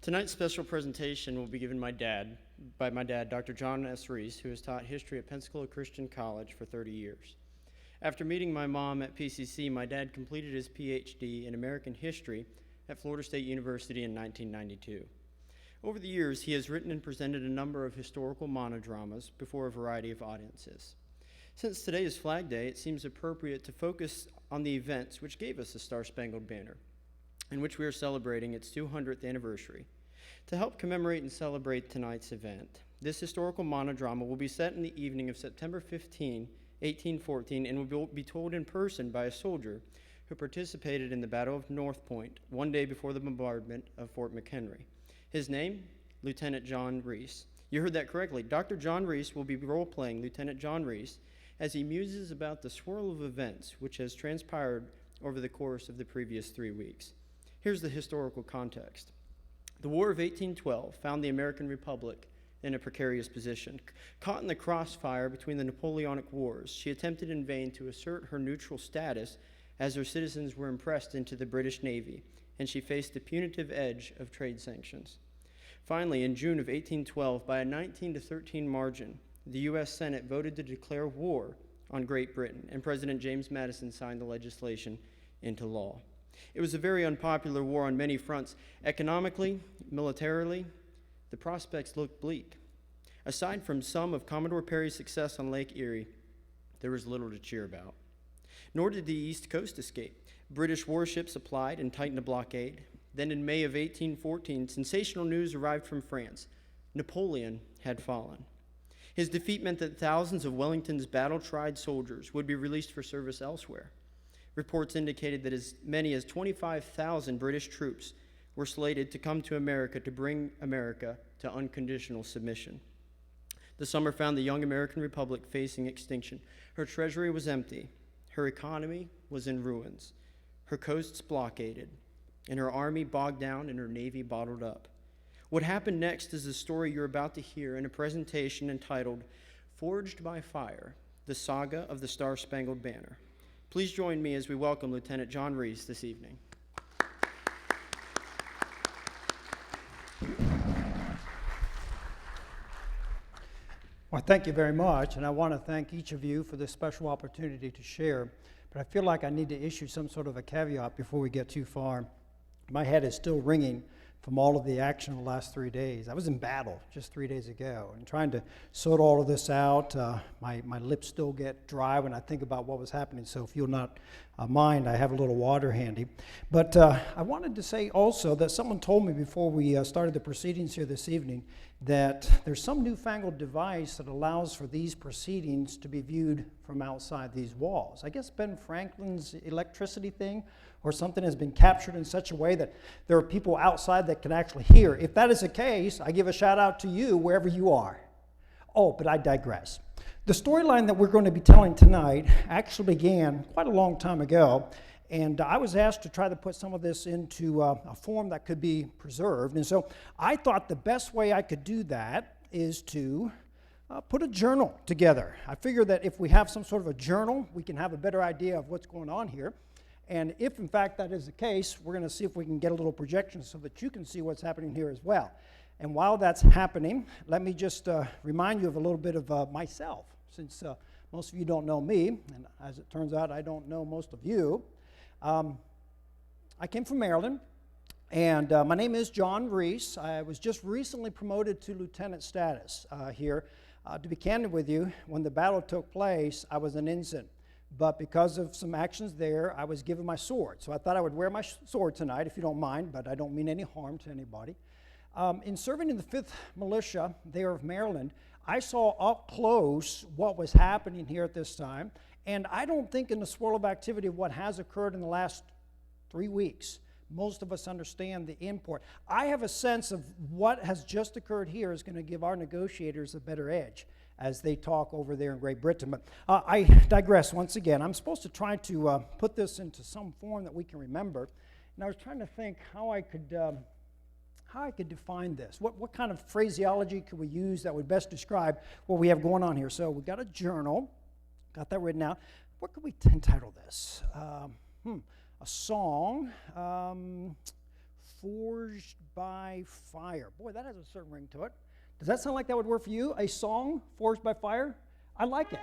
Tonight's special presentation will be given by my dad, Dr. John S. Reese, who has taught history at Pensacola Christian College for 30 years. After meeting my mom at PCC, my dad completed his PhD in American history at Florida State University in 1992. Over the years, he has written and presented a number of historical monodramas before a variety of audiences. Since today is Flag Day, it seems appropriate to focus on the events which gave us the Star-Spangled Banner, in which we are celebrating its 200th anniversary. To help commemorate and celebrate tonight's event, this historical monodrama will be set in the evening of September 15, 1814, and will be told in person by a soldier who participated in the Battle of North Point one day before the bombardment of Fort McHenry. His name, Lieutenant John Reese. You heard that correctly. Dr. John Reese will be role-playing Lieutenant John Reese as he muses about the swirl of events which has transpired over the course of the previous 3 weeks. Here's the historical context. The War of 1812 found the American Republic in a precarious position. Caught in the crossfire between the Napoleonic Wars, she attempted in vain to assert her neutral status as her citizens were impressed into the British Navy, and she faced the punitive edge of trade sanctions. Finally, in June of 1812, by a 19-13 margin, the U.S. Senate voted to declare war on Great Britain, and President James Madison signed the legislation into law. It was a very unpopular war on many fronts. Economically, militarily, the prospects looked bleak. Aside from some of Commodore Perry's success on Lake Erie, there was little to cheer about. Nor did the East Coast escape. British warships applied and tightened the blockade. Then in May of 1814, sensational news arrived from France. Napoleon had fallen. His defeat meant that thousands of Wellington's battle-tried soldiers would be released for service elsewhere. Reports indicated that as many as 25,000 British troops were slated to come to America to bring America to unconditional submission. The summer found the young American Republic facing extinction. Her treasury was empty. Her economy was in ruins. Her coasts blockaded, and her army bogged down and her navy bottled up. What happened next is the story you're about to hear in a presentation entitled Forged by Fire, the Saga of the Star-Spangled Banner. Please join me as we welcome Lieutenant John Reese this evening. Well, thank you very much, and I want to thank each of you for this special opportunity to share, but I feel like I need to issue some sort of a caveat before we get too far. My head is still ringing from all of the action of the last 3 days. I was in battle just 3 days ago, and trying to sort all of this out, my lips still get dry when I think about what was happening, so if you'll not mind, I have a little water handy. But I wanted to say also that someone told me before we started the proceedings here this evening that there's some newfangled device that allows for these proceedings to be viewed from outside these walls. I guess Ben Franklin's electricity thing or something has been captured in such a way that there are people outside that can actually hear. If that is the case, I give a shout out to you wherever you are. Oh, but I digress. The storyline that we're going to be telling tonight actually began quite a long time ago, and I was asked to try to put some of this into a form that could be preserved. And so I thought the best way I could do that is to put a journal together. I figured that if we have some sort of a journal, we can have a better idea of what's going on here. And if, in fact, that is the case, we're going to see if we can get a little projection so that you can see what's happening here as well. And while that's happening, let me just remind you of a little bit of myself, since most of you don't know me, and as it turns out, I don't know most of you. I came from Maryland, and my name is John Reese. I was just recently promoted to lieutenant status here. To be candid with you, when the battle took place, I was an ensign. But because of some actions there, I was given my sword. So I thought I would wear my sword tonight, if you don't mind, but I don't mean any harm to anybody. In serving in the Fifth Militia there of Maryland, I saw up close what was happening here at this time. And I don't think in the swirl of activity of what has occurred in the last 3 weeks, most of us understand the import. I have a sense of what has just occurred here is going to give our negotiators a better edge as they talk over there in Great Britain. But I digress once again. I'm supposed to try to put this into some form that we can remember. And I was trying to think how I could define this. What kind of phraseology could we use that would best describe what we have going on here? So we've got a journal. Got that written out. What could we entitle this? A song forged by fire. Boy, that has a certain ring to it. Does that sound like that would work for you? A song forged by fire? I like it.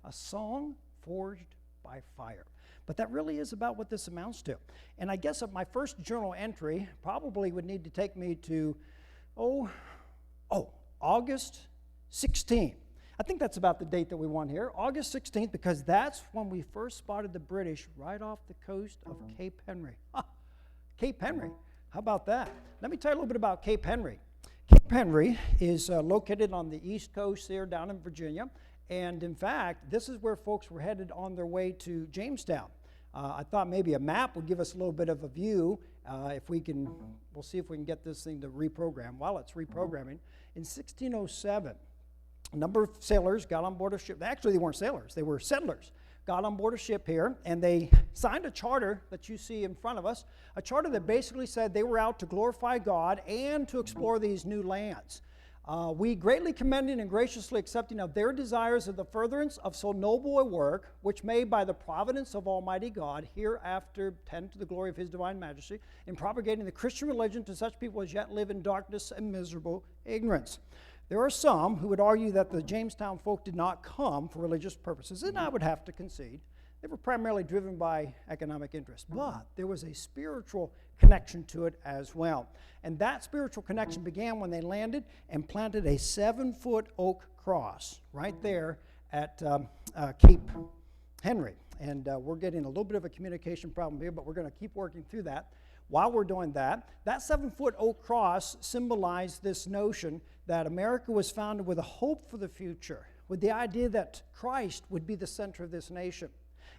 A song forged by fire. But that really is about what this amounts to. And I guess my first journal entry probably would need to take me to, August 16th. I think that's about the date that we want here, August 16th, because that's when we first spotted the British right off the coast of Cape Henry. Cape Henry, how about that? Let me tell you a little bit about Cape Henry. Cape Henry is located on the east coast there down in Virginia. And in fact, this is where folks were headed on their way to Jamestown. I thought maybe a map would give us a little bit of a view. We'll see if we can get this thing to reprogram. While it's reprogramming, in 1607, a number of sailors got on board a ship. Actually, they weren't sailors, they were settlers. Got on board a ship here, and they signed a charter that you see in front of us, a charter that basically said they were out to glorify God and to explore these new lands. We greatly commending and graciously accepting of their desires of the furtherance of so noble a work, which may by the providence of Almighty God hereafter tend to the glory of His divine majesty, in propagating the Christian religion to such people as yet live in darkness and miserable ignorance. There are some who would argue that the Jamestown folk did not come for religious purposes, and I would have to concede. They were primarily driven by economic interest, but there was a spiritual connection to it as well. And that spiritual connection began when they landed and planted a 7-foot oak cross right there at Cape Henry. And we're getting a little bit of a communication problem here, but we're going to keep working through that. While we're doing that, that 7-foot oak cross symbolized this notion that America was founded with a hope for the future, with the idea that Christ would be the center of this nation.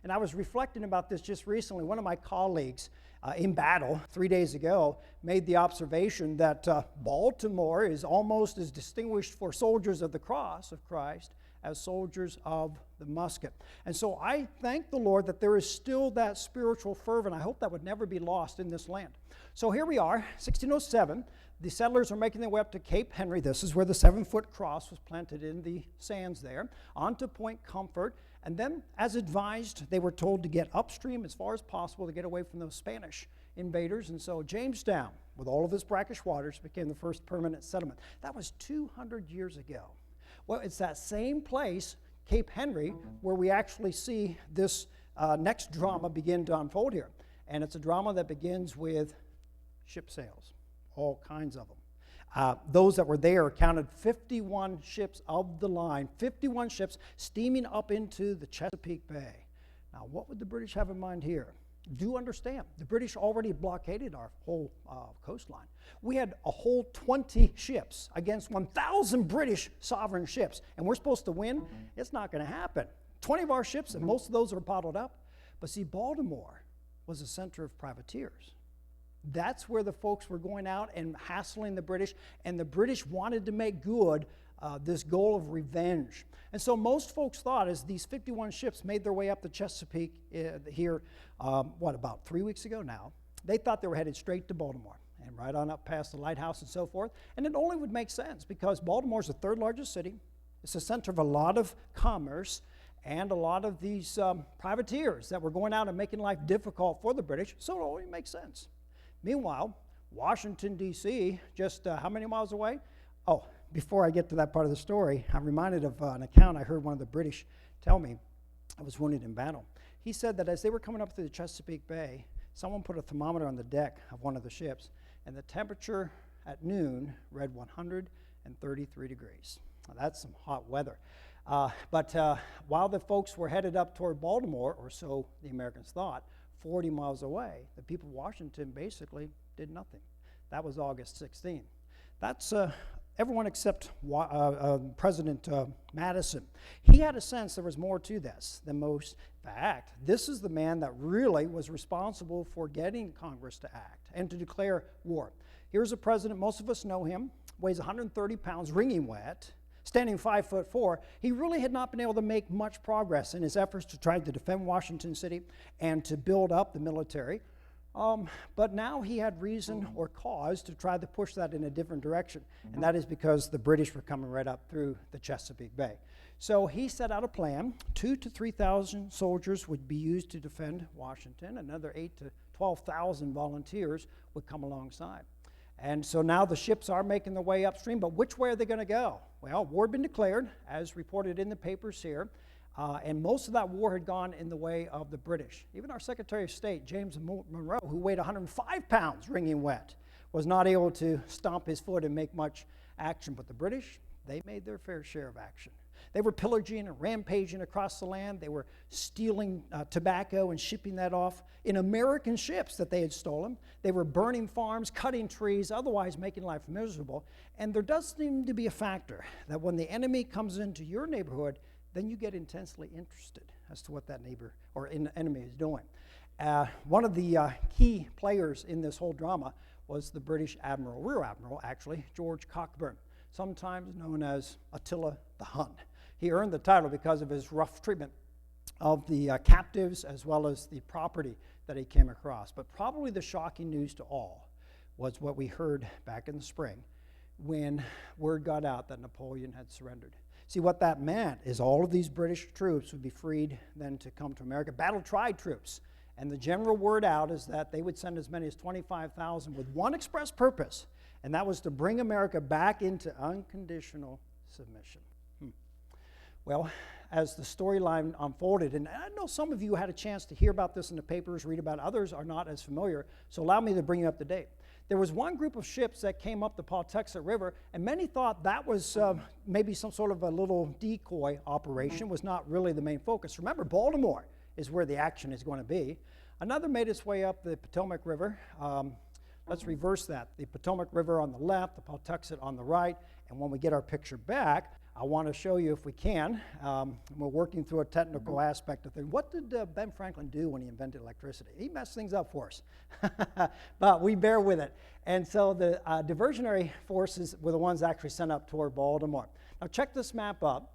And I was reflecting about this just recently. One of my colleagues in battle 3 days ago made the observation that Baltimore is almost as distinguished for soldiers of the cross of Christ as soldiers of the musket. And so I thank the Lord that there is still that spiritual fervor, and I hope that would never be lost in this land. So here we are, 1607. The settlers are making their way up to Cape Henry. This is where the 7-foot cross was planted in the sands there, onto Point Comfort. And then, as advised, they were told to get upstream as far as possible to get away from those Spanish invaders. And so Jamestown, with all of its brackish waters, became the first permanent settlement. That was 200 years ago. Well, it's that same place, Cape Henry, where we actually see this next drama begin to unfold here. And it's a drama that begins with ship sails, all kinds of them. Those that were there counted 51 ships of the line, 51 ships steaming up into the Chesapeake Bay. Now, what would the British have in mind here? Do understand, the British already blockaded our whole coastline. We had a whole 20 ships against 1,000 British sovereign ships, and we're supposed to win? It's not going to happen. 20 of our ships, and most of those are bottled up. But see, Baltimore was a center of privateers. That's where the folks were going out and hassling the British, and the British wanted to make good this goal of revenge. And so most folks thought, as these 51 ships made their way up the Chesapeake here, about 3 weeks ago now, they thought they were headed straight to Baltimore and right on up past the lighthouse and so forth. And it only would make sense because Baltimore's the third largest city. It's the center of a lot of commerce and a lot of these privateers that were going out and making life difficult for the British, so it only makes sense. Meanwhile, Washington, D.C., just how many miles away? Oh, before I get to that part of the story, I'm reminded of an account I heard one of the British tell me. I was wounded in battle. He said that as they were coming up through the Chesapeake Bay, someone put a thermometer on the deck of one of the ships, and the temperature at noon read 133 degrees. Now, that's some hot weather. But while the folks were headed up toward Baltimore, or so the Americans thought, 40 miles away, the people of Washington basically did nothing. That was August 16th. That's everyone except President Madison. He had a sense there was more to this than most. In fact, this is the man that really was responsible for getting Congress to act and to declare war. Here's a president, most of us know him, weighs 130 pounds, wringing wet, standing 5'4". He really had not been able to make much progress in his efforts to try to defend Washington City and to build up the military. But now he had reason or cause to try to push that in a different direction, and that is because the British were coming right up through the Chesapeake Bay. So he set out a plan. 2,000 to 3,000 soldiers would be used to defend Washington. Another 8,000 to 12,000 volunteers would come alongside. And so now the ships are making their way upstream, but which way are they going to go? Well, war had been declared, as reported in the papers here, and most of that war had gone in the way of the British. Even our Secretary of State, James Monroe, who weighed 105 pounds, wringing wet, was not able to stomp his foot and make much action. But the British, they made their fair share of action. They were pillaging and rampaging across the land. They were stealing tobacco and shipping that off in American ships that they had stolen. They were burning farms, cutting trees, otherwise making life miserable. And there does seem to be a factor that when the enemy comes into your neighborhood, then you get intensely interested as to what that neighbor or enemy is doing. One of the key players in this whole drama was the British Admiral, Rear Admiral actually, George Cockburn, sometimes known as Attila the Hun. He earned the title because of his rough treatment of the captives as well as the property that he came across. But probably the shocking news to all was what we heard back in the spring when word got out that Napoleon had surrendered. See, what that meant is all of these British troops would be freed then to come to America, battle-tried troops. And the general word out is that they would send as many as 25,000 with one express purpose, and that was to bring America back into unconditional submission. Well, as the storyline unfolded, and I know some of you had a chance to hear about this in the papers, read about it, others are not as familiar, so allow me to bring you up to date. There was one group of ships that came up the Pawtuxet River, and many thought that was maybe some sort of a little decoy operation, was not really the main focus. Remember, Baltimore is where the action is going to be. Another made its way up the Potomac River. Let's reverse that. The Potomac River on the left, the Pawtuxet on the right, and when we get our picture back, I want to show you, if we can, we're working through a technical aspect of things. What did Ben Franklin do when he invented electricity? He messed things up for us, but we bear with it. And so the diversionary forces were the ones actually sent up toward Baltimore. Now check this map out,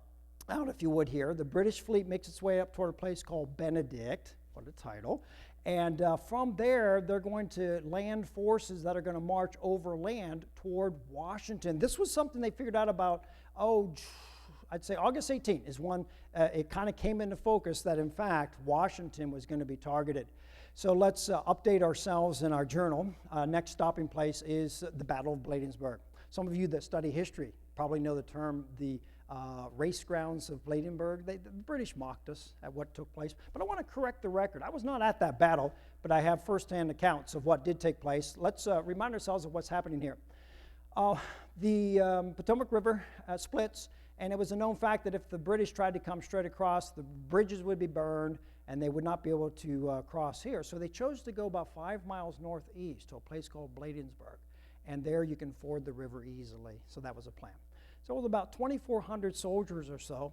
if you would here. The British fleet makes its way up toward a place called Benedict, what a title. And from there, they're going to land forces that are going to march overland toward Washington. This was something they figured out about, I'd say August 18th is when it kind of came into focus that, in fact, Washington was going to be targeted. So let's update ourselves in our journal. Next stopping place is the Battle of Bladensburg. Some of you that study history probably know the term the race grounds of Bladensburg. The British mocked us at what took place, but I want to correct the record. I was not at that battle, but I have firsthand accounts of what did take place. Let's remind ourselves of what's happening here. The Potomac River splits, and it was a known fact that if the British tried to come straight across, the bridges would be burned, and they would not be able to cross here. So they chose to go about 5 miles northeast to a place called Bladensburg, and there you can ford the river easily. So that was a plan. So with about 2,400 soldiers or so,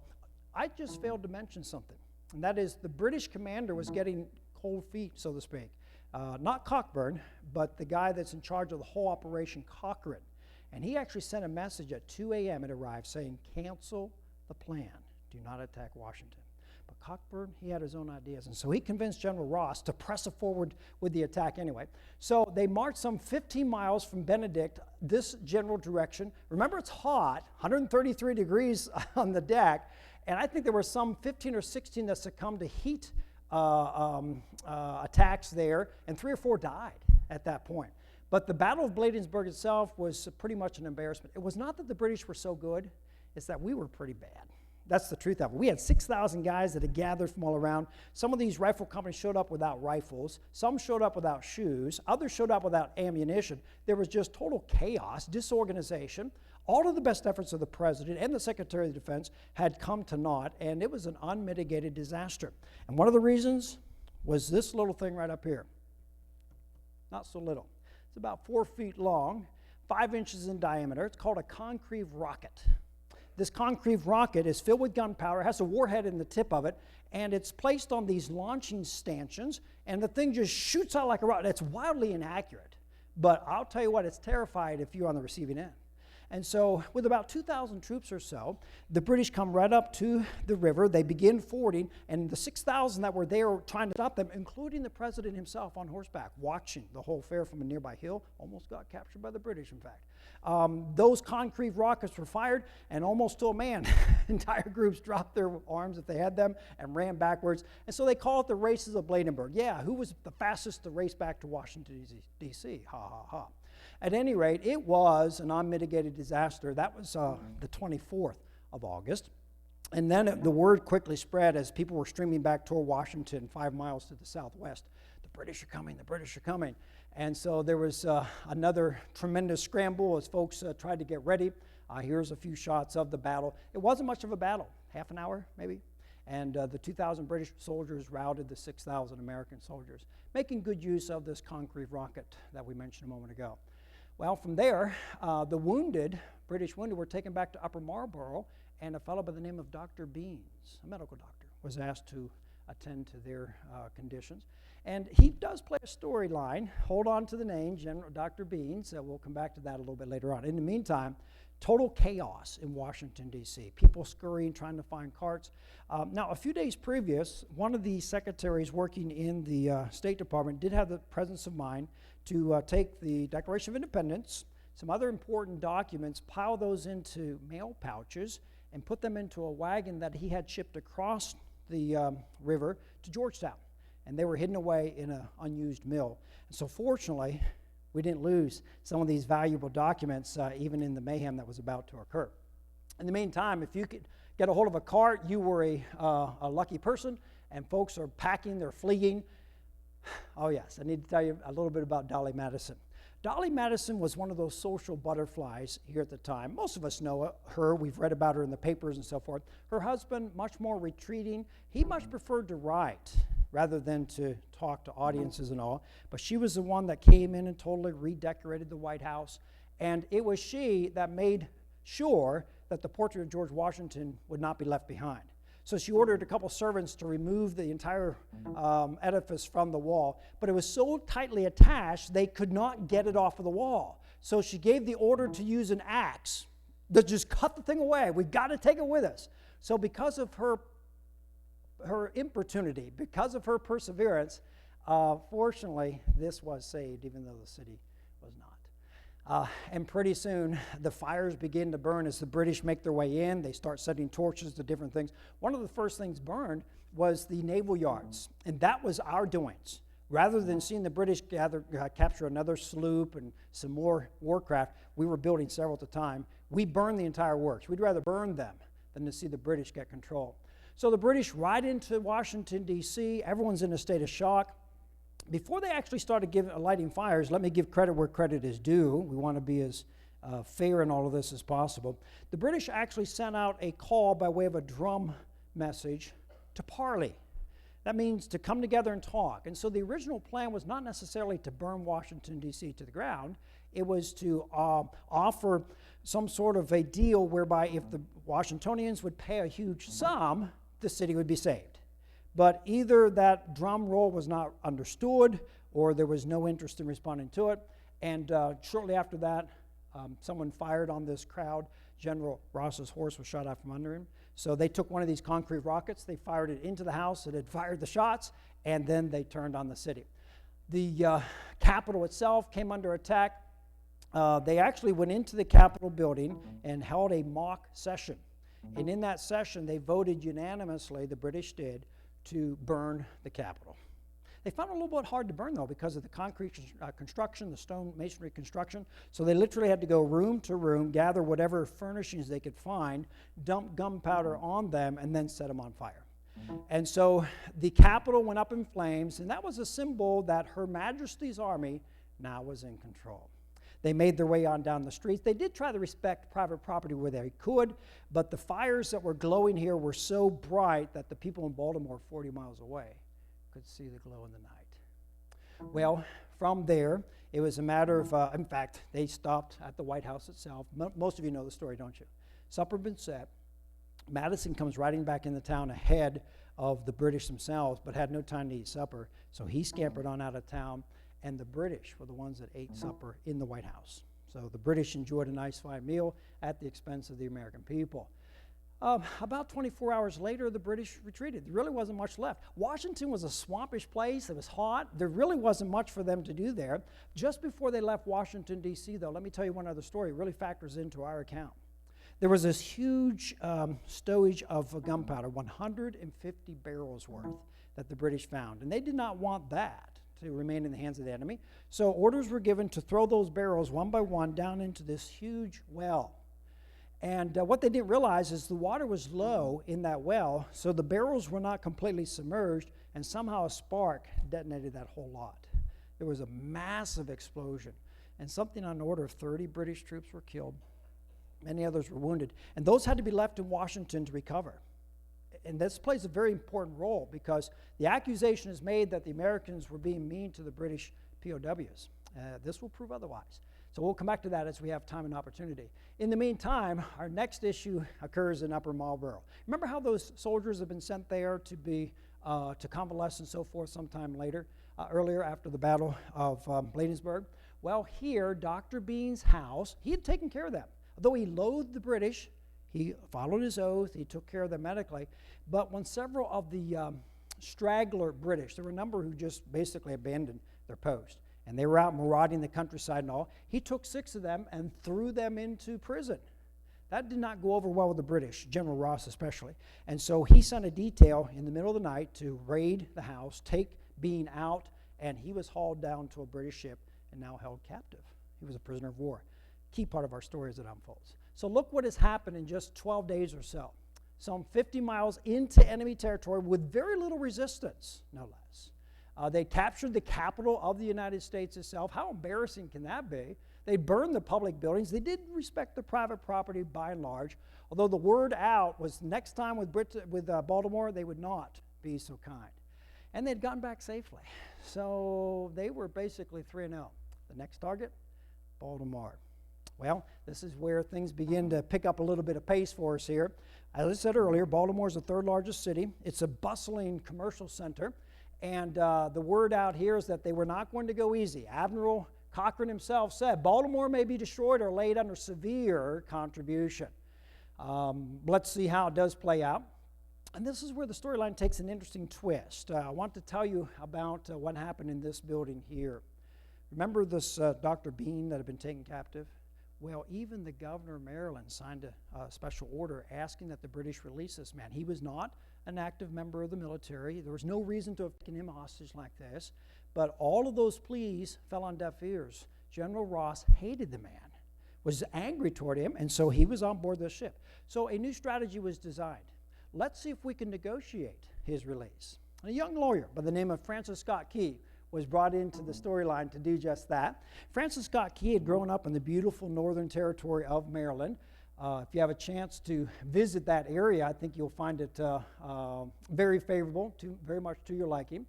I just failed to mention something, and that is the British commander was getting cold feet, so to speak. Not Cockburn, but the guy that's in charge of the whole operation, Cochrane. And he actually sent a message at 2 a.m. it arrived saying, cancel the plan. Do not attack Washington. But Cockburn, he had his own ideas. And so he convinced General Ross to press forward with the attack anyway. So they marched some 15 miles from Benedict, this general direction. Remember, it's hot, 133 degrees on the deck. And I think there were some 15 or 16 that succumbed to heat attacks there. And 3 or 4 died at that point. But the Battle of Bladensburg itself was pretty much an embarrassment. It was not that the British were so good, it's that we were pretty bad. That's the truth of it. We had 6,000 guys that had gathered from all around. Some of these rifle companies showed up without rifles. Some showed up without shoes. Others showed up without ammunition. There was just total chaos, disorganization. All of the best efforts of the President and the Secretary of Defense had come to naught, and it was an unmitigated disaster. And one of the reasons was this little thing right up here. Not so little. It's about 4 feet long, 5 inches in diameter. It's called a concrete rocket. This concrete rocket is filled with gunpowder, has a warhead in the tip of it, and it's placed on these launching stanchions, and the thing just shoots out like a rocket. It's wildly inaccurate, but I'll tell you what, it's terrifying if you're on the receiving end. And so with about 2,000 troops or so, the British come right up to the river. They begin fording, and the 6,000 that were there trying to stop them, including the president himself on horseback, watching the whole affair from a nearby hill, almost got captured by the British, in fact. Those concrete rockets were fired, and almost to a man, entire groups dropped their arms if they had them and ran backwards. And so they call it the Races of Bladensburg. Yeah, who was the fastest to race back to Washington, D.C.? Ha, ha, ha. At any rate, it was an unmitigated disaster. That was the 24th of August. And then the word quickly spread as people were streaming back toward Washington, 5 miles to the southwest. The British are coming, the British are coming. And so there was another tremendous scramble as folks tried to get ready. Here's a few shots of the battle. It wasn't much of a battle, half an hour maybe. And the 2,000 British soldiers routed the 6,000 American soldiers, making good use of this concrete rocket that we mentioned a moment ago. Well, from there, the wounded, British wounded, were taken back to Upper Marlborough, and a fellow by the name of Dr. Beans, a medical doctor, was asked to attend to their conditions. And he does play a storyline. Hold on to the name, General Dr. Beans. We'll come back to that a little bit later on. In the meantime, total chaos in Washington, D.C. People scurrying, trying to find carts. Now, a few days previous, one of the secretaries working in the State Department did have the presence of mind to take the Declaration of Independence, some other important documents, pile those into mail pouches, and put them into a wagon that he had shipped across the river to Georgetown. And they were hidden away in an unused mill. And so fortunately, we didn't lose some of these valuable documents even in the mayhem that was about to occur. In the meantime, if you could get a hold of a cart, you were a lucky person, and folks are packing, they're fleeing. Oh yes, I need to tell you a little bit about Dolly Madison. Dolly Madison was one of those social butterflies here at the time. Most of us know her. We've read about her in the papers and so forth. Her husband, much more retreating. He much preferred to write rather than to talk to audiences and all. But she was the one that came in and totally redecorated the White House. And it was she that made sure that the portrait of George Washington would not be left behind. So she ordered a couple servants to remove the entire edifice from the wall, but it was so tightly attached they could not get it off of the wall. So she gave the order to use an axe to just cut the thing away. We've got to take it with us. So because of her importunity, because of her perseverance, fortunately, this was saved, even though the city was not. And pretty soon, the fires begin to burn as the British make their way in. They start setting torches to different things. One of the first things burned was the naval yards, and that was our doings. Rather than seeing the British capture another sloop and some more warcraft, we were building several at a time. We burned the entire works. We'd rather burn them than to see the British get control. So the British ride into Washington, D.C. Everyone's in a state of shock. Before they actually started lighting fires, let me give credit where credit is due. We want to be as fair in all of this as possible. The British actually sent out a call by way of a drum message to parley. That means to come together and talk. And so the original plan was not necessarily to burn Washington, D.C. to the ground. It was to offer some sort of a deal whereby if the Washingtonians would pay a huge sum, the city would be saved. But either that drum roll was not understood or there was no interest in responding to it. And shortly after that, someone fired on this crowd. General Ross's horse was shot out from under him. So they took one of these concrete rockets, they fired it into the house, it had fired the shots, and then they turned on the city. The Capitol itself came under attack. They actually went into the Capitol building and held a mock session. And in that session, they voted unanimously, the British did, to burn the Capitol. They found it a little bit hard to burn, though, because of the concrete construction, the stone masonry construction. So they literally had to go room to room, gather whatever furnishings they could find, dump gunpowder on them, and then set them on fire. And so the Capitol went up in flames, and that was a symbol that Her Majesty's Army now was in control. They made their way on down the streets. They did try to respect private property where they could, but the fires that were glowing here were so bright that the people in Baltimore 40 miles away could see the glow in the night. Well, from there, it was a matter of, in fact, they stopped at the White House itself. Most of you know the story, don't you? Supper had been set. Madison comes riding back into town ahead of the British themselves, but had no time to eat supper. So he scampered on out of town, and the British were the ones that ate supper in the White House. So the British enjoyed a nice fine meal at the expense of the American people. About 24 hours later, the British retreated. There really wasn't much left. Washington was a swampish place. It was hot. There really wasn't much for them to do there. Just before they left Washington, D.C., though, let me tell you one other story. It really factors into our account. There was this huge stowage of gunpowder, 150 barrels worth, that the British found. And they did not want that to remain in the hands of the enemy. So orders were given to throw those barrels one by one down into this huge well. And what they didn't realize is the water was low in that well, so the barrels were not completely submerged, and somehow a spark detonated that whole lot. There was a massive explosion, and something on the order of 30 British troops were killed. Many others were wounded, and those had to be left in Washington to recover. And this plays a very important role because the accusation is made that the Americans were being mean to the British POWs. This will prove otherwise. So we'll come back to that as we have time and opportunity. In the meantime, our next issue occurs in Upper Marlboro. Remember how those soldiers have been sent there to be to convalesce and so forth sometime later, earlier after the Battle of Bladensburg? Well, here, Dr. Bean's house, he had taken care of them. Although he loathed the British, he followed his oath, he took care of them medically. But when several of the straggler British, there were a number who just basically abandoned their post, and they were out marauding the countryside and all, he took 6 of them and threw them into prison. That did not go over well with the British, General Ross especially. And so he sent a detail in the middle of the night to raid the house, take Bean out, and he was hauled down to a British ship and now held captive. He was a prisoner of war. Key part of our story as it unfolds. So look what has happened in just 12 days or so. Some 50 miles into enemy territory with very little resistance, no less. They captured the capital of the United States itself. How embarrassing can that be? They burned the public buildings. They did respect the private property by and large, although the word out was next time with Baltimore, they would not be so kind. And they'd gotten back safely. So they were basically 3-0. The next target, Baltimore. Well, this is where things begin to pick up a little bit of pace for us here. As I said earlier, Baltimore is the 3rd largest city. It's a bustling commercial center. And the word out here is that they were not going to go easy. Admiral Cochrane himself said, Baltimore may be destroyed or laid under severe contribution. Let's see how it does play out. And this is where the storyline takes an interesting twist. I want to tell you about what happened in this building here. Remember this Dr. Bean that had been taken captive? Well, even the governor of Maryland signed a special order asking that the British release this man. He was not an active member of the military. There was no reason to have taken him hostage like this. But all of those pleas fell on deaf ears. General Ross hated the man, was angry toward him, and so he was on board the ship. So a new strategy was designed. Let's see if we can negotiate his release. And a young lawyer by the name of Francis Scott Key was brought into the storyline to do just that. Francis Scott Key had grown up in the beautiful northern territory of Maryland. If you have a chance to visit that area, I think you'll find it very favorable, very much to your liking.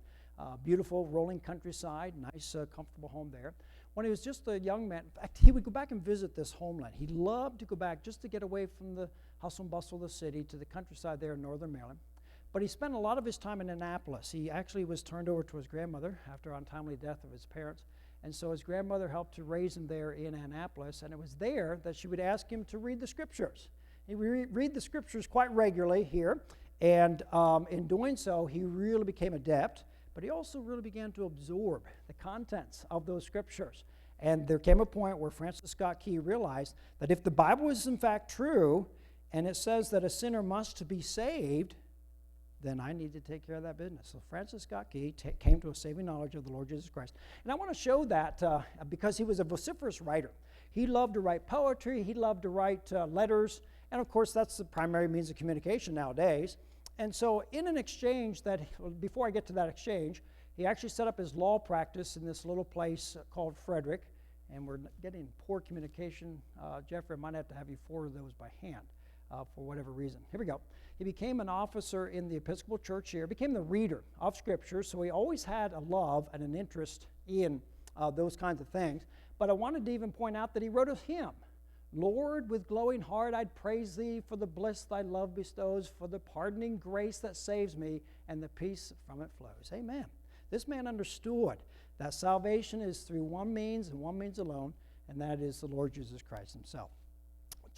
Beautiful rolling countryside, nice comfortable home there. When he was just a young man, in fact, he would go back and visit this homeland. He loved to go back just to get away from the hustle and bustle of the city to the countryside there in northern Maryland. But he spent a lot of his time in Annapolis. He actually was turned over to his grandmother after untimely death of his parents. And so his grandmother helped to raise him there in Annapolis. And it was there that she would ask him to read the scriptures. He would read the scriptures quite regularly here. And in doing so, he really became adept. But he also really began to absorb the contents of those scriptures. And there came a point where Francis Scott Key realized that if the Bible is in fact true, and it says that a sinner must be saved, then I need to take care of that business. So Francis Scott Key came to a saving knowledge of the Lord Jesus Christ. And I want to show that because he was a vociferous writer. He loved to write poetry. He loved to write letters. And, of course, that's the primary means of communication nowadays. And so in an exchange before I get to that exchange, he actually set up his law practice in this little place called Frederick. And we're getting poor communication. Jeffrey, I might have to have you forward those by hand for whatever reason. Here we go. He became an officer in the Episcopal Church here, became the reader of Scripture, so he always had a love and an interest in those kinds of things. But I wanted to even point out that he wrote a hymn. Lord, with glowing heart I'd praise thee for the bliss thy love bestows, for the pardoning grace that saves me, and the peace from it flows. Amen. This man understood that salvation is through one means and one means alone, and that is the Lord Jesus Christ himself.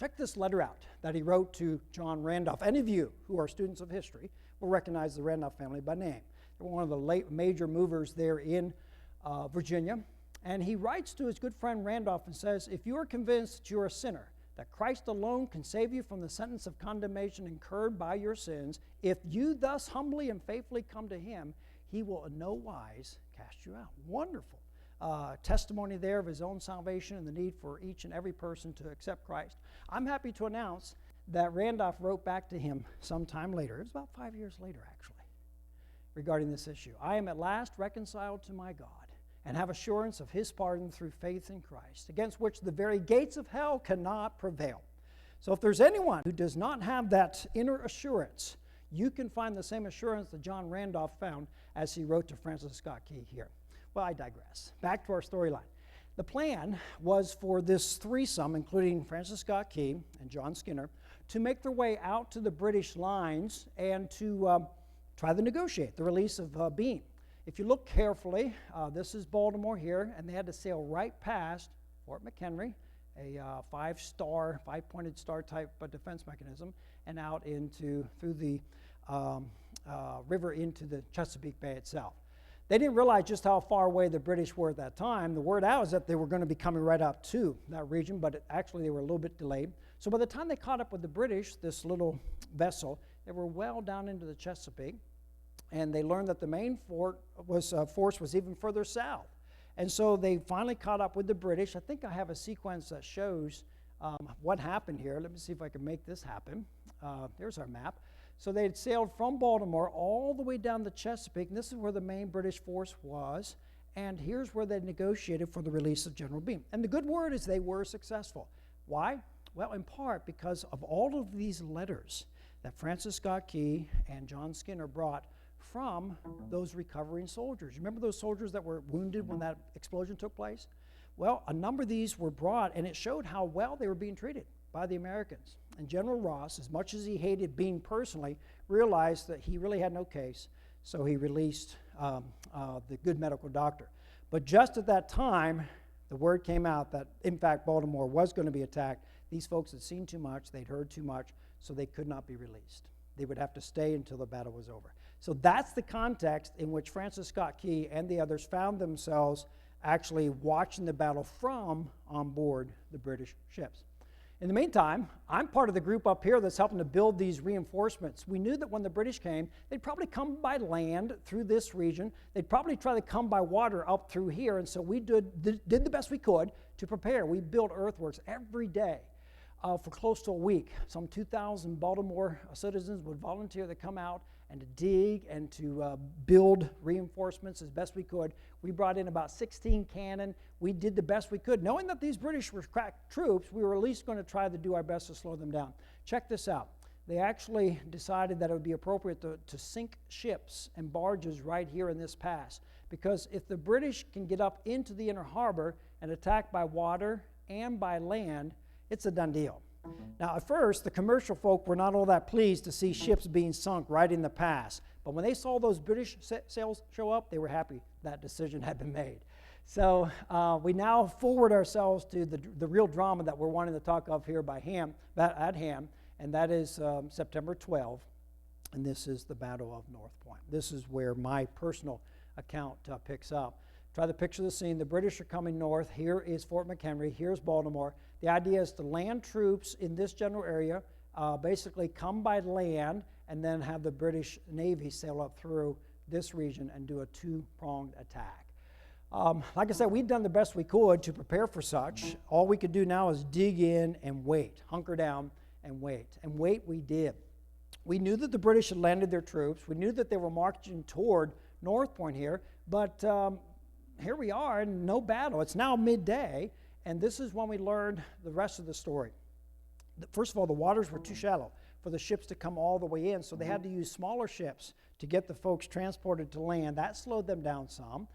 Check this letter out that he wrote to John Randolph. Any of you who are students of history will recognize the Randolph family by name. They were one of the late major movers there in Virginia. And he writes to his good friend Randolph and says, if you are convinced that you are a sinner, that Christ alone can save you from the sentence of condemnation incurred by your sins, if you thus humbly and faithfully come to him, he will in no wise cast you out. Wonderful testimony there of his own salvation and the need for each and every person to accept Christ. I'm happy to announce that Randolph wrote back to him sometime later. It was about 5 years later, actually, regarding this issue. I am at last reconciled to my God, and have assurance of his pardon through faith in Christ, against which the very gates of hell cannot prevail. So if there's anyone who does not have that inner assurance, you can find the same assurance that John Randolph found as he wrote to Francis Scott Key here. Well, I digress. Back to our storyline. The plan was for this threesome, including Francis Scott Key and John Skinner, to make their way out to the British lines and to try to negotiate the release of Bean. If you look carefully, this is Baltimore here, and they had to sail right past Fort McHenry, a five-pointed star type defense mechanism, and out through the river into the Chesapeake Bay itself. They didn't realize just how far away the British were at that time. The word out was that they were going to be coming right up to that region, but actually they were a little bit delayed. So by the time they caught up with the British, this little vessel, they were well down into the Chesapeake. And they learned that the main force was even further south. And so they finally caught up with the British. I think I have a sequence that shows what happened here. Let me see if I can make this happen. There's our map. So they had sailed from Baltimore all the way down the Chesapeake, and this is where the main British force was. And here's where they negotiated for the release of General Bean. And the good word is they were successful. Why? Well, in part because of all of these letters that Francis Scott Key and John Skinner brought from those recovering soldiers. You remember those soldiers that were wounded when that explosion took place? Well, a number of these were brought, and it showed how well they were being treated by the Americans. And General Ross, as much as he hated Bean personally, realized that he really had no case, so he released the good medical doctor. But just at that time, the word came out that, in fact, Baltimore was going to be attacked. These folks had seen too much, they'd heard too much, so they could not be released. They would have to stay until the battle was over. So that's the context in which Francis Scott Key and the others found themselves actually watching the battle from on board the British ships. In the meantime, I'm part of the group up here that's helping to build these reinforcements. We knew that when the British came, they'd probably come by land through this region. They'd probably try to come by water up through here, and so we did the best we could to prepare. We built earthworks every day for close to a week. Some 2,000 Baltimore citizens would volunteer to come out and to dig and to build reinforcements as best we could. We brought in about 16 cannon. We did the best we could. Knowing that these British were crack troops, we were at least going to try to do our best to slow them down. Check this out. They actually decided that it would be appropriate to sink ships and barges right here in this pass, because if the British can get up into the inner harbor and attack by water and by land, it's a done deal. Now, at first, the commercial folk were not all that pleased to see ships being sunk right in the pass. But when they saw those British sails show up, they were happy that decision had been made. So we now forward ourselves to the real drama that we're wanting to talk of here at hand, and that is September 12, and this is the Battle of North Point. This is where my personal account picks up. Try to picture the scene. The British are coming north. Here is Fort McHenry. Here's Baltimore. The idea is to land troops in this general area, basically come by land, and then have the British Navy sail up through this region and do a two-pronged attack. Like I said, we've done the best we could to prepare for such. All we could do now is dig in and wait, hunker down and wait. And wait we did. We knew that the British had landed their troops. We knew that they were marching toward North Point here, but here we are, no battle. It's now midday, and this is when we learned the rest of the story. First of all, the waters were too shallow for the ships to come all the way in, so they had to use smaller ships to get the folks transported to land. That slowed them down some.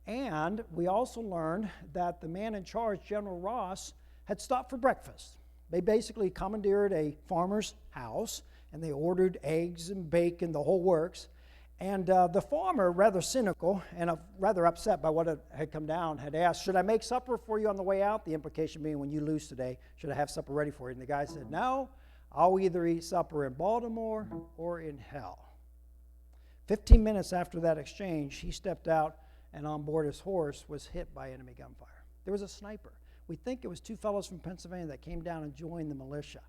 And we also learned that the man in charge, General Ross, had stopped for breakfast. They basically commandeered a farmer's house, and they ordered eggs and bacon, the whole works. And the farmer, rather cynical and rather upset by what had come down, had asked, should I make supper for you on the way out? The implication being, when you lose today, should I have supper ready for you? And the guy said, no, I'll either eat supper in Baltimore or in hell. 15 minutes after that exchange, he stepped out and on board his horse was hit by enemy gunfire. There was a sniper. We think it was two fellows from Pennsylvania that came down and joined the militia.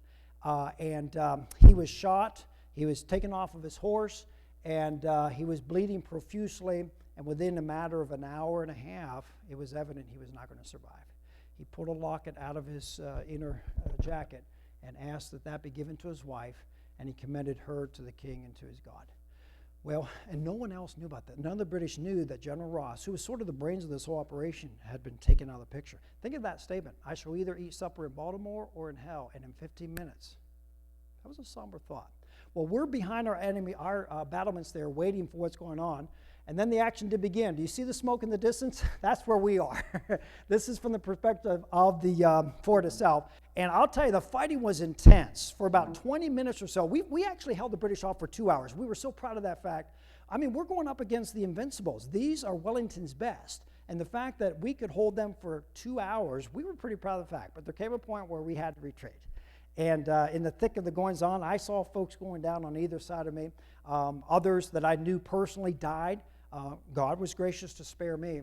He was shot. He was taken off of his horse, and he was bleeding profusely. And within a matter of an hour and a half, it was evident he was not going to survive. He pulled a locket out of his inner jacket and asked that that be given to his wife, and he commended her to the king and to his God. Well, and no one else knew about that. None of the British knew that General Ross, who was sort of the brains of this whole operation, had been taken out of the picture. Think of that statement, I shall either eat supper in Baltimore or in hell, and in 15 minutes. That was a somber thought. Well, we're behind our enemy, our battlements there, waiting for what's going on, and then the action did begin. Do you see the smoke in the distance? That's where we are. This is from the perspective of the fort itself. And I'll tell you, the fighting was intense. For about 20 minutes or so, we actually held the British off for 2 hours. We were so proud of that fact. I mean, we're going up against the Invincibles. These are Wellington's best. And the fact that we could hold them for 2 hours, we were pretty proud of the fact. But there came a point where we had to retreat. And in the thick of the goings-on, I saw folks going down on either side of me. Others that I knew personally died. God was gracious to spare me.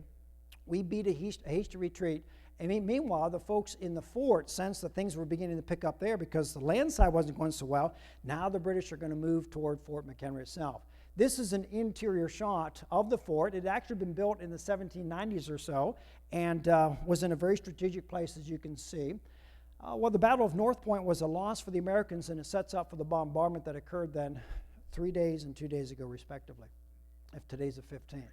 We beat a hasty retreat. And meanwhile, the folks in the fort sensed that things were beginning to pick up there because the land side wasn't going so well. Now the British are going to move toward Fort McHenry itself. This is an interior shot of the fort. It had actually been built in the 1790s or so and was in a very strategic place, as you can see. Well, the Battle of North Point was a loss for the Americans, and it sets up for the bombardment that occurred then 3 days and 2 days ago, respectively, if today's the 15th.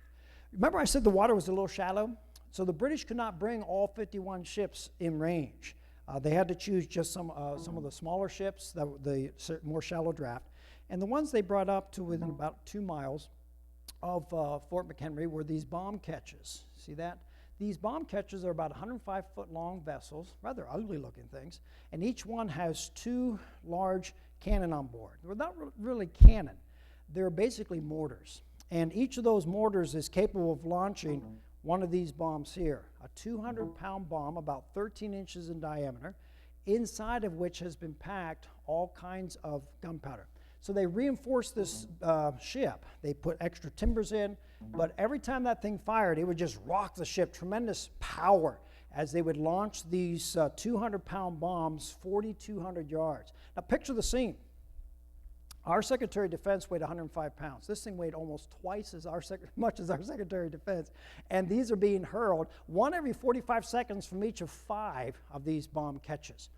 Remember I said the water was a little shallow? So the British could not bring all 51 ships in range. They had to choose just some of the smaller ships, the more shallow draft. And the ones they brought up to within about 2 miles of Fort McHenry were these bomb catches. See that? These bomb catches are about 105-foot-long vessels, rather ugly-looking things, and each one has 2 large cannon on board. They're not really cannon. They're basically mortars. And each of those mortars is capable of launching one of these bombs here, a 200-pound bomb about 13 inches in diameter, inside of which has been packed all kinds of gunpowder. So they reinforced this ship. They put extra timbers in, but every time that thing fired, it would just rock the ship, tremendous power, as they would launch these 200-pound bombs 4,200 yards. Now picture the scene. Our Secretary of Defense weighed 105 pounds. This thing weighed almost twice as much as our Secretary of Defense. And these are being hurled, one every 45 seconds from each of 5 of these bomb catches.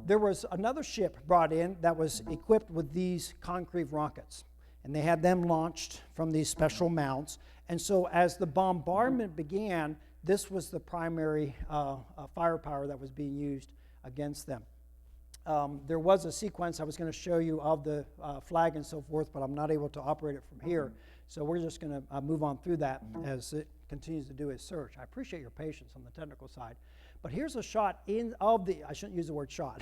There was another ship brought in that was equipped with these concrete rockets. And they had them launched from these special mounts. And so as the bombardment began, this was the primary firepower that was being used against them. There was a sequence I was going to show you of the flag and so forth, but I'm not able to operate it from here. So we're just going to move on through that as it continues to do its search. I appreciate your patience on the technical side. But here's a shot I shouldn't use the word shot.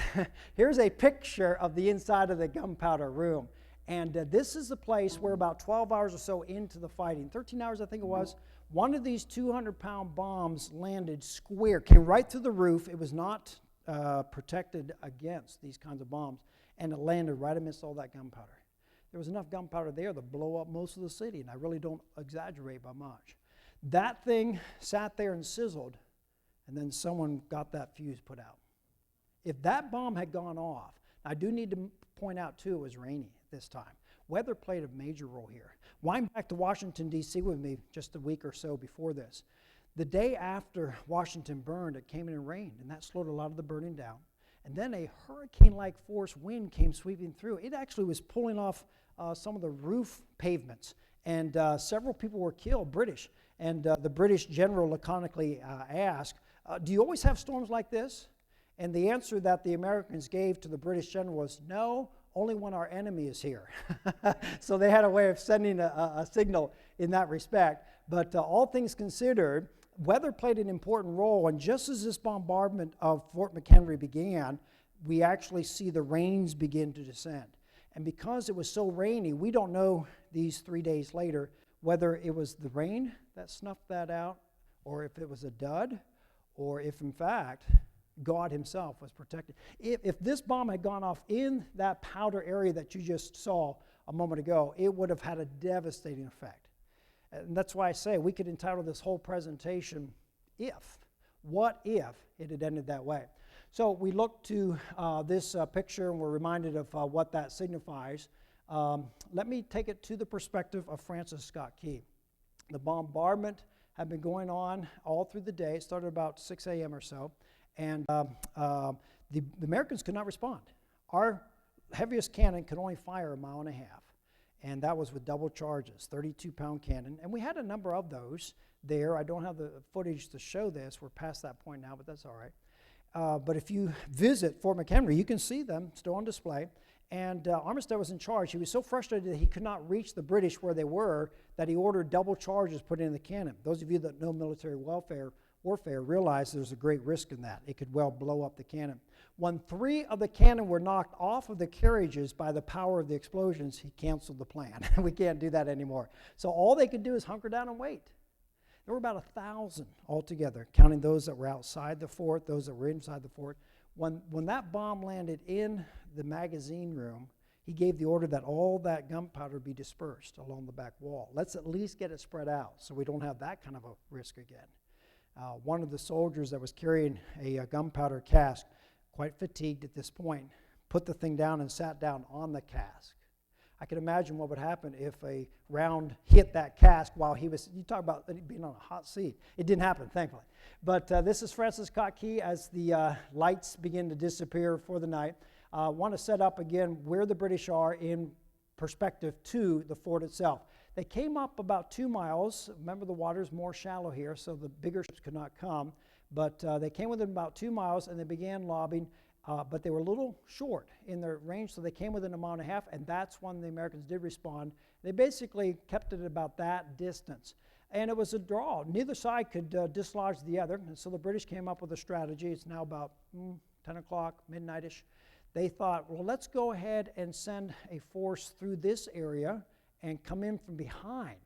Here's a picture of the inside of the gunpowder room. And this is the place where about 12 hours or so into the fighting, 13 hours I think it was, one of these 200-pound bombs landed square, came right through the roof. It was not protected against these kinds of bombs, and it landed right amidst all that gunpowder. There was enough gunpowder there to blow up most of the city, and I really don't exaggerate by much. That thing sat there and sizzled, and then someone got that fuse put out. If that bomb had gone off, I do need to point out too, it was rainy this time. Weather played a major role here. Wind back to Washington, D.C. with me just a week or so before this. The day after Washington burned, it came in and rained, and that slowed a lot of the burning down. And then a hurricane-like force wind came sweeping through. It actually was pulling off some of the roof pavements, and several people were killed, British. And the British general laconically asked, do you always have storms like this? And the answer that the Americans gave to the British general was, no, only when our enemy is here. So they had a way of sending a signal in that respect. But all things considered, weather played an important role, and just as this bombardment of Fort McHenry began, we actually see the rains begin to descend. And because it was so rainy, we don't know these 3 days later whether it was the rain that snuffed that out, or if it was a dud, or if in fact God himself was protected. If this bomb had gone off in that powder area that you just saw a moment ago, it would have had a devastating effect. And that's why I say we could entitle this whole presentation, What If It Had Ended That Way? So we look to this picture and we're reminded of what that signifies. Let me take it to the perspective of Francis Scott Key. The bombardment had been going on all through the day. It started about 6 a.m. or so, and the Americans could not respond. Our heaviest cannon could only fire 1.5 miles, and that was with double charges, 32-pound cannon. And we had a number of those there. I don't have the footage to show this. We're past that point now, but that's all right. But if you visit Fort McHenry, you can see them still on display. And Armistead was in charge. He was so frustrated that he could not reach the British where they were that he ordered double charges put in the cannon. Those of you that know military warfare realize there's a great risk in that. It could well blow up the cannon. When 3 of the cannon were knocked off of the carriages by the power of the explosions, he canceled the plan. We can't do that anymore. So all they could do is hunker down and wait. There were about 1,000 altogether, counting those that were outside the fort, those that were inside the fort. When that bomb landed in the magazine room, he gave the order that all that gunpowder be dispersed along the back wall. Let's at least get it spread out so we don't have that kind of a risk again. One of the soldiers that was carrying a gunpowder cask, quite fatigued at this point, put the thing down and sat down on the cask. I can imagine what would happen if a round hit that cask while he was, you talk about being on a hot seat. It didn't happen, thankfully. But this is Francis Scott Key as the lights begin to disappear for the night. I want to set up again where the British are in perspective to the fort itself. They came up about 2 miles. Remember, the water's more shallow here, so the bigger ships could not come. But they came within about 2 miles, and they began lobbing. But they were a little short in their range, so they came within 1.5 miles, and that's when the Americans did respond. They basically kept it about that distance. And it was a draw. Neither side could dislodge the other, and so the British came up with a strategy. It's now about 10 o'clock, midnight-ish. They thought, well, let's go ahead and send a force through this area and come in from behind.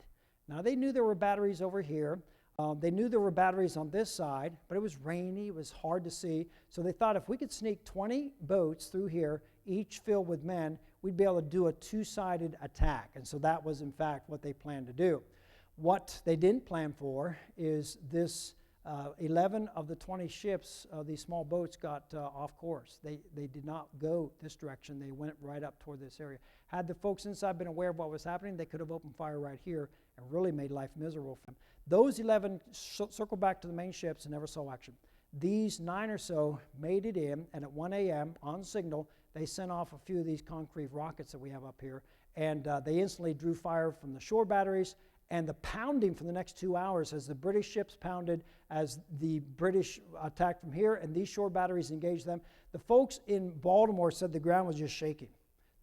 Now, they knew there were batteries over here. They knew there were batteries on this side, but it was rainy, it was hard to see. So they thought if we could sneak 20 boats through here, each filled with men, we'd be able to do a two-sided attack. And so that was, in fact, what they planned to do. What they didn't plan for is this 11 of the 20 ships, these small boats, got off course. They did not go this direction. They went right up toward this area. Had the folks inside been aware of what was happening, they could have opened fire right here and really made life miserable for them. Those 11 circled back to the main ships and never saw action. These 9 or so made it in, and at 1 a.m. on signal, they sent off a few of these concrete rockets that we have up here, and they instantly drew fire from the shore batteries, and the pounding for the next 2 hours as the British ships pounded, as the British attacked from here, and these shore batteries engaged them. The folks in Baltimore said the ground was just shaking.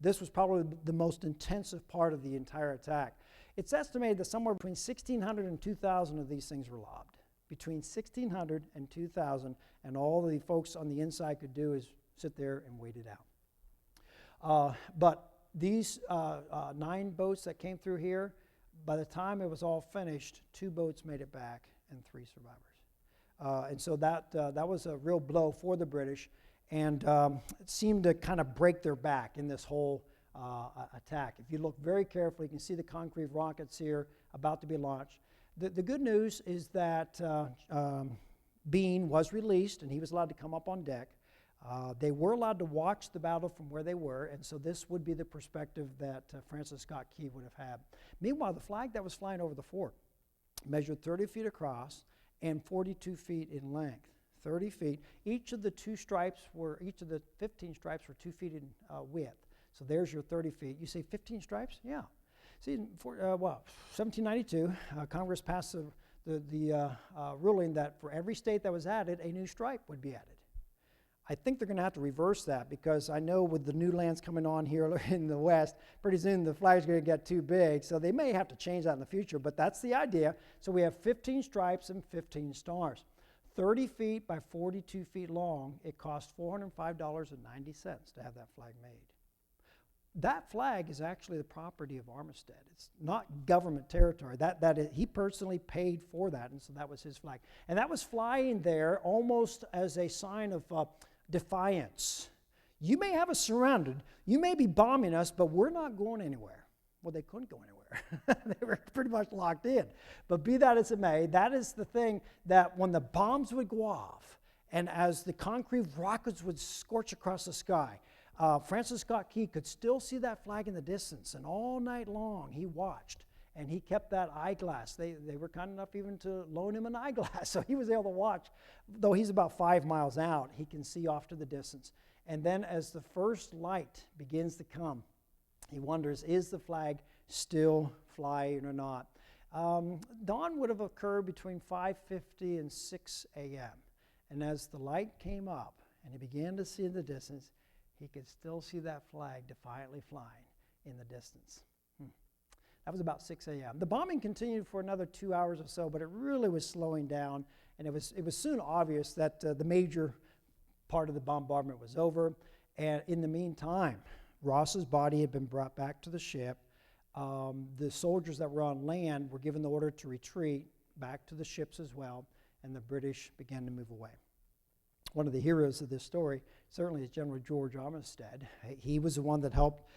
This was probably the most intensive part of the entire attack. It's estimated that somewhere between 1,600 and 2,000 of these things were lobbed. Between 1,600 and 2,000, and all the folks on the inside could do is sit there and wait it out. But these 9 boats that came through here, by the time it was all finished, 2 boats made it back and 3 survivors. And so that was a real blow for the British, and it seemed to kind of break their back in this whole attack. If you look very carefully, you can see the concrete rockets here about to be launched. The good news is that Bean was released, and he was allowed to come up on deck. They were allowed to watch the battle from where they were, and so this would be the perspective that Francis Scott Key would have had. Meanwhile, the flag that was flying over the fort measured 30 feet across and 42 feet in length. 30 feet. Each of the 15 stripes were 2 feet in width. So there's your 30 feet. You say 15 stripes? Yeah. See, 1792, Congress passed the ruling that for every state that was added, a new stripe would be added. I think they're going to have to reverse that, because I know with the new lands coming on here in the west, pretty soon the flag's going to get too big. So they may have to change that in the future, but that's the idea. So we have 15 stripes and 15 stars. 30 feet by 42 feet long. It cost $405.90 to have that flag made. That flag is actually the property of Armistead. It's not government territory. He personally paid for that, and so that was his flag. And that was flying there almost as a sign of defiance. You may have us surrounded. You may be bombing us, but we're not going anywhere. Well, they couldn't go anywhere. They were pretty much locked in. But be that as it may, that is the thing, that when the bombs would go off, and as the concrete rockets would scorch across the sky, Francis Scott Key could still see that flag in the distance, and all night long he watched, and he kept that eyeglass. They were kind enough even to loan him an eyeglass, so he was able to watch. Though he's about 5 miles out, he can see off to the distance. And then as the first light begins to come, he wonders, is the flag still flying or not? Dawn would have occurred between 5:50 and 6 a.m. And as the light came up and he began to see in the distance, he could still see that flag defiantly flying in the distance. That was about 6 a.m. The bombing continued for another 2 hours or so, but it really was slowing down, and it was soon obvious that the major part of the bombardment was over. And in the meantime, Ross's body had been brought back to the ship. The soldiers that were on land were given the order to retreat back to the ships as well, and the British began to move away. One of the heroes of this story certainly is General George Armistead. He was the one that helped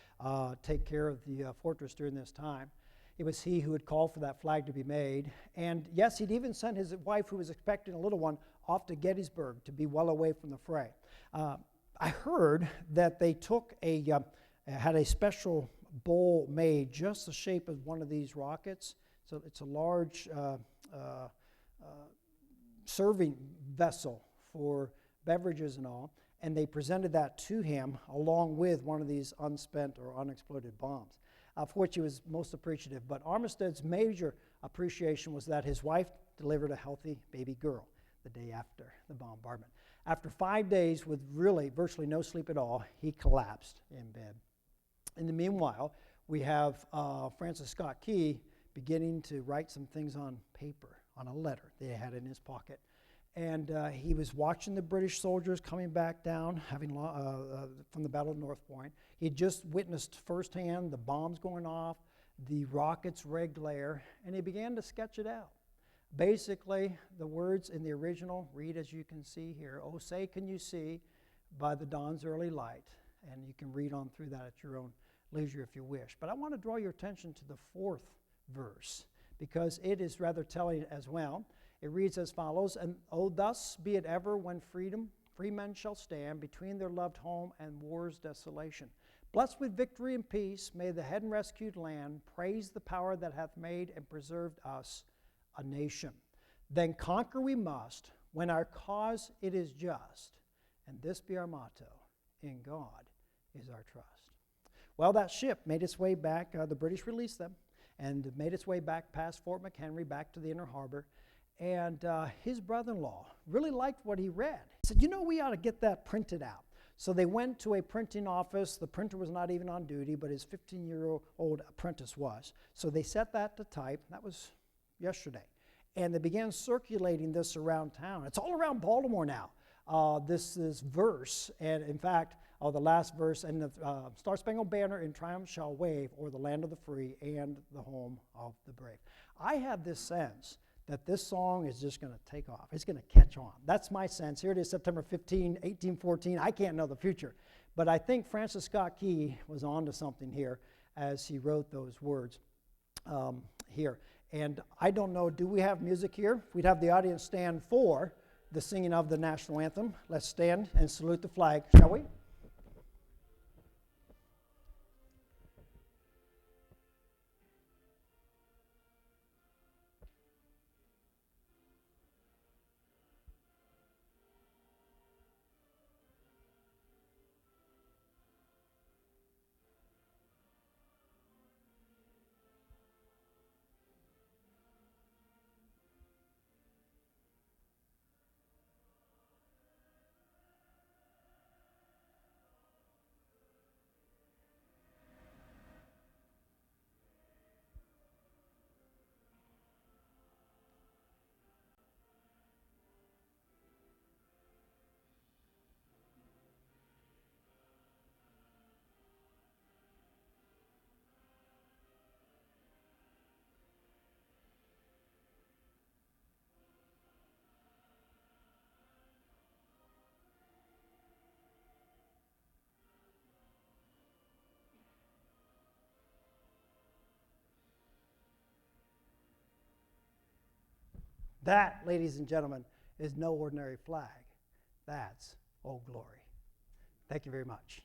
take care of the fortress during this time. It was he who had called for that flag to be made. And yes, he'd even sent his wife, who was expecting a little one, off to Gettysburg to be well away from the fray. I heard that they had a special bowl made just the shape of one of these rockets. So it's a large serving vessel for beverages and all, and they presented that to him along with one of these unspent or unexploded bombs, for which he was most appreciative. But Armistead's major appreciation was that his wife delivered a healthy baby girl the day after the bombardment. After 5 days with really virtually no sleep at all, he collapsed in bed. In the meanwhile, we have Francis Scott Key beginning to write some things on paper, on a letter that he had in his pocket. And he was watching the British soldiers coming back down, from the Battle of North Point. He had just witnessed firsthand the bombs going off, the rockets' red glare, and he began to sketch it out. Basically, the words in the original read as you can see here, "Oh, say can you see by the dawn's early light," and you can read on through that at your own leisure if you wish. But I want to draw your attention to the 4th verse, because it is rather telling as well. It reads as follows: "And oh, thus be it ever when free men shall stand between their loved home and war's desolation. Blessed with victory and peace, may the head and rescued land praise the power that hath made and preserved us a nation. Then conquer we must, when our cause it is just, and this be our motto, in God is our trust." Well, that ship made its way back, the British released them, and made its way back past Fort McHenry, back to the inner harbor. And his brother-in-law really liked what he read. He said, we ought to get that printed out. So they went to a printing office. The printer was not even on duty, but his 15-year-old apprentice was. So they set that to type. That was yesterday. And they began circulating this around town. It's all around Baltimore now, this verse. And in fact, the last verse, "And the Star-Spangled Banner in triumph shall wave o'er the land of the free and the home of the brave." I have this sense that this song is just going to take off. It's going to catch on. That's my sense. Here it is, September 15, 1814. I can't know the future. But I think Francis Scott Key was on to something here as he wrote those words here. And I don't know, do we have music here? We'd have the audience stand for the singing of the national anthem. Let's stand and salute the flag, shall we? That, ladies and gentlemen, is no ordinary flag. That's Old Glory. Thank you very much.